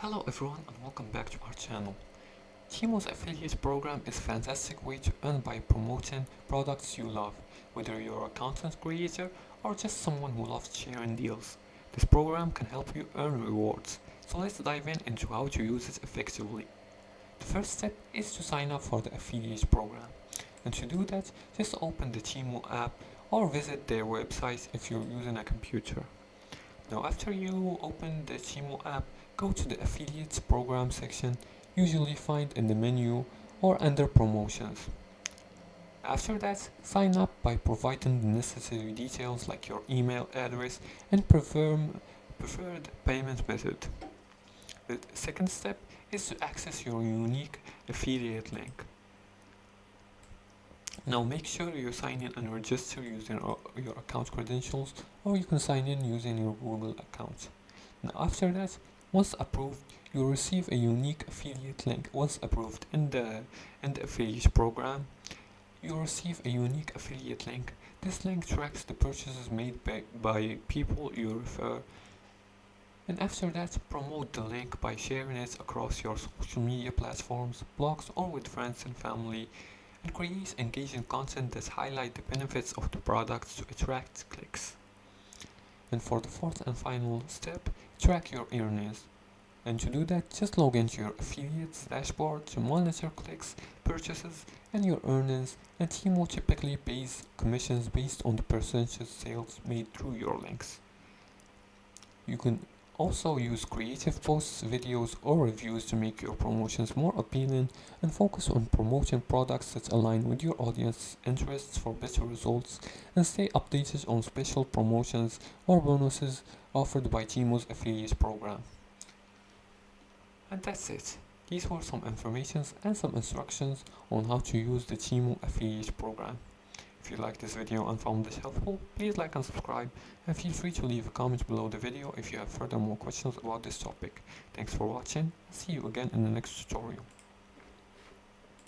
Hello everyone and welcome back to our channel. Temu's affiliate program is a fantastic way to earn by promoting products you love, whether you're a content creator or just someone who loves sharing deals. This program can help you earn rewards, so let's dive into how to use it effectively. The first step is to sign up for the affiliate program, and to do that, just open the Temu app or visit their website if you're using a computer. Now after you open the Temu app, go to the affiliates program section, usually find in the menu or under promotions. After that, sign up by providing the necessary details like your email address and preferred payment method. The second step is to access your unique affiliate link. Now make sure you sign in and register using your account credentials, or you can sign in using your Google account. Now after that, once approved, you'll receive a unique affiliate link. Once approved in the affiliate program, you'll receive a unique affiliate link. This link tracks the purchases made by people you refer. And after that, promote the link by sharing it across your social media platforms, blogs, or with friends and family, and create engaging content that highlight the benefits of the product to attract clicks. And for the fourth and final step, track your earnings. And to do that, just log into your affiliates dashboard to monitor clicks, purchases, and your earnings. And Temu typically pays commissions based on the percentage sales made through your links. You can also use creative posts, videos, or reviews to make your promotions more appealing, and focus on promoting products that align with your audience interests for better results, and stay updated on special promotions or bonuses offered by Temu's affiliate program. And that's it. These were some informations and some instructions on how to use the Temu affiliate program. If you liked this video and found this helpful, please like and subscribe, and feel free to leave a comment below the video if you have further more questions about this topic. Thanks for watching, see you again in the next tutorial.